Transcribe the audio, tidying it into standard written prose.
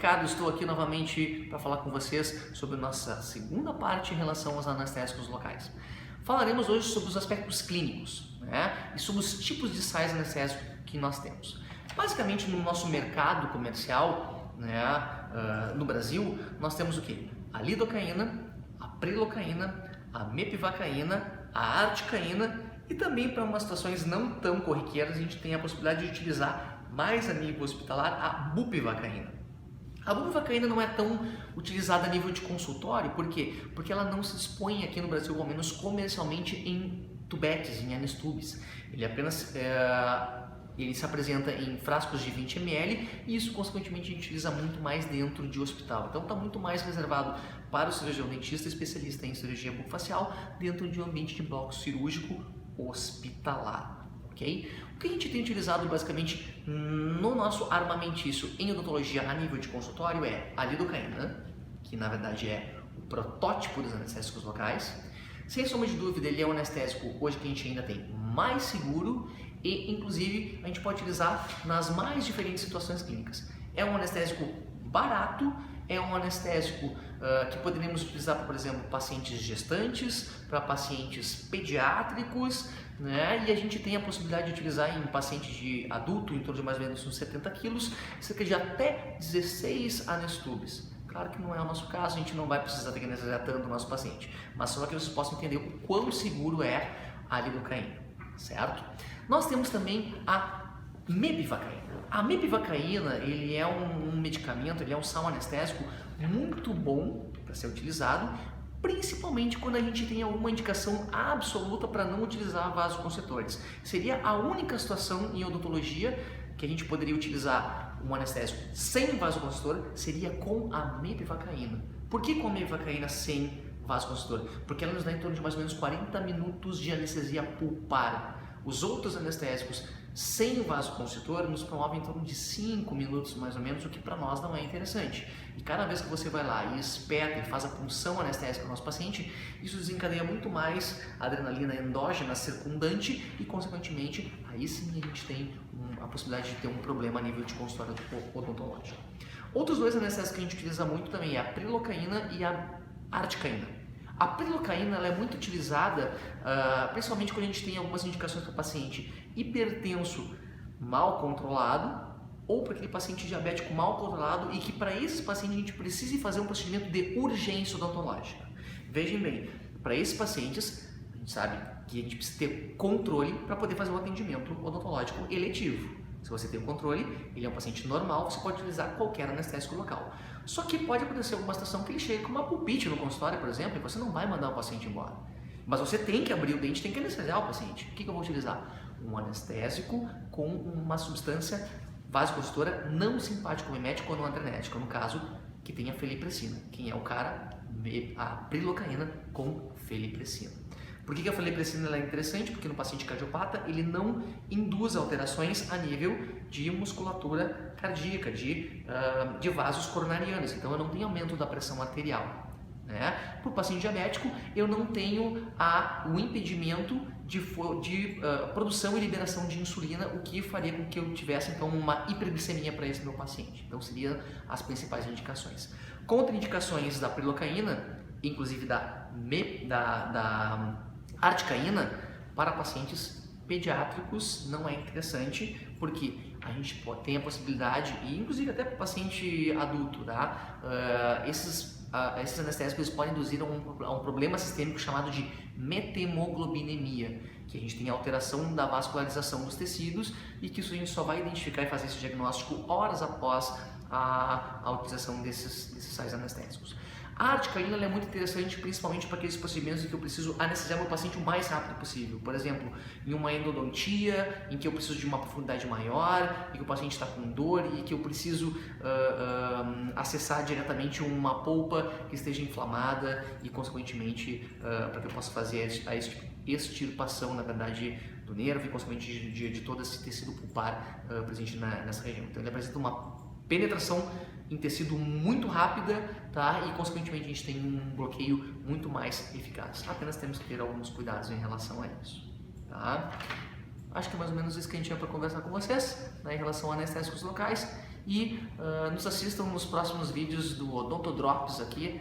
Ricardo, estou aqui novamente para falar com vocês sobre a nossa segunda parte em relação aos anestésicos locais. Falaremos hoje sobre os aspectos clínicos, né? E sobre os tipos de sais anestésicos que nós temos. Basicamente, no nosso mercado comercial, né, no Brasil, nós temos o que? A lidocaína, a prilocaína, a mepivacaína, a articaína e também para umas situações não tão corriqueiras a gente tem a possibilidade de utilizar mais a nível hospitalar a bupivacaína. A bupivacaína não é tão utilizada a nível de consultório, por quê? Porque ela não se dispõe aqui no Brasil, ao menos comercialmente, em tubetes, em anestubes. Ele apenas ele se apresenta em frascos de 20 ml e isso, consequentemente, a gente utiliza muito mais dentro de hospital. Então, está muito mais reservado para o cirurgião dentista especialista em cirurgia bucofacial dentro de um ambiente de bloco cirúrgico hospitalar. Okay? O que a gente tem utilizado basicamente no nosso armamentício em odontologia a nível de consultório é a lidocaína, que na verdade é o protótipo dos anestésicos locais. Sem sombra de dúvida, ele é um anestésico hoje que a gente ainda tem mais seguro e inclusive a gente pode utilizar nas mais diferentes situações clínicas. É um anestésico barato, é um anestésico que poderíamos utilizar para, por exemplo, pacientes gestantes, para pacientes pediátricos, né? E a gente tem a possibilidade de utilizar em pacientes de adulto, em torno de mais ou menos uns 70 quilos, cerca de até 16 anestubes. Claro que não é o nosso caso, a gente não vai precisar ter que anestesiar tanto o nosso paciente, mas só que vocês possam entender o quão seguro é a lidocaína, certo? Nós temos também a mepivacaína. A mepivacaína, ele é um medicamento, ele é um sal anestésico muito bom para ser utilizado, principalmente quando a gente tem alguma indicação absoluta para não utilizar vasoconstritores. Seria a única situação em odontologia que a gente poderia utilizar um anestésico sem vasoconstritor, seria com a mepivacaína. Por que com a mepivacaína sem vasoconstritor? Porque ela nos dá em torno de mais ou menos 40 minutos de anestesia pulpar. Os outros anestésicos sem vasoconstritor nos promovem em torno de 5 minutos mais ou menos, o que para nós não é interessante. E cada vez que você vai lá e espeta e faz a punção anestésica no nosso paciente, isso desencadeia muito mais adrenalina endógena circundante e, consequentemente, aí sim a gente tem a possibilidade de ter um problema a nível de consultório odontológico. Outros dois anestésicos que a gente utiliza muito também é a prilocaína e a articaína. A prilocaína ela é muito utilizada, principalmente quando a gente tem algumas indicações para o paciente hipertenso mal controlado ou para aquele paciente diabético mal controlado e que para esse paciente a gente precise fazer um procedimento de urgência odontológica. Vejam bem, para esses pacientes a gente sabe que a gente precisa ter controle para poder fazer um atendimento odontológico eletivo. Se você tem o controle, ele é um paciente normal, você pode utilizar qualquer anestésico local. Só que pode acontecer alguma situação que ele chegue com uma pulpite no consultório, por exemplo, e você não vai mandar o paciente embora. Mas você tem que abrir o dente, tem que anestesiar o paciente. O que eu vou utilizar? Um anestésico com uma substância vasoconstritora não simpático mimético ou não adrenética, no caso, que tenha felipressina. Quem é o cara? A prilocaína com felipressina. Por que a felipressina é interessante? Porque no paciente cardiopata ele não induz alterações a nível de musculatura cardíaca, de vasos coronarianos, então eu não tenho aumento da pressão arterial. Né? Para o paciente diabético eu não tenho o impedimento de produção e liberação de insulina, o que faria com que eu tivesse então uma hiperglicemia para esse meu paciente. Então seriam as principais indicações. Contraindicações da prilocaína, inclusive da articaína, para pacientes pediátricos não é interessante, porque a gente tem a possibilidade, e inclusive até para o paciente adulto, tá? Esses anestésicos eles podem induzir a um problema sistêmico chamado de metemoglobinemia, que a gente tem alteração da vascularização dos tecidos e que isso a gente só vai identificar e fazer esse diagnóstico horas após a utilização desses sais anestésicos. A articaína é muito interessante, principalmente para aqueles procedimentos em que eu preciso anestesiar meu paciente o mais rápido possível. Por exemplo, em uma endodontia, em que eu preciso de uma profundidade maior, em que o paciente está com dor e que eu preciso acessar diretamente uma polpa que esteja inflamada e, consequentemente, para que eu possa fazer a extirpação, na verdade, do nervo e, consequentemente, de todo esse tecido pulpar presente nessa região. Então, ele apresenta uma penetração em tecido muito rápida, tá? E consequentemente a gente tem um bloqueio muito mais eficaz. Apenas temos que ter alguns cuidados em relação a isso, tá? Acho que é mais ou menos isso que a gente tinha para conversar com vocês, né, em relação a anestésicos locais. e nos assistam nos próximos vídeos do Odonto Drops aqui.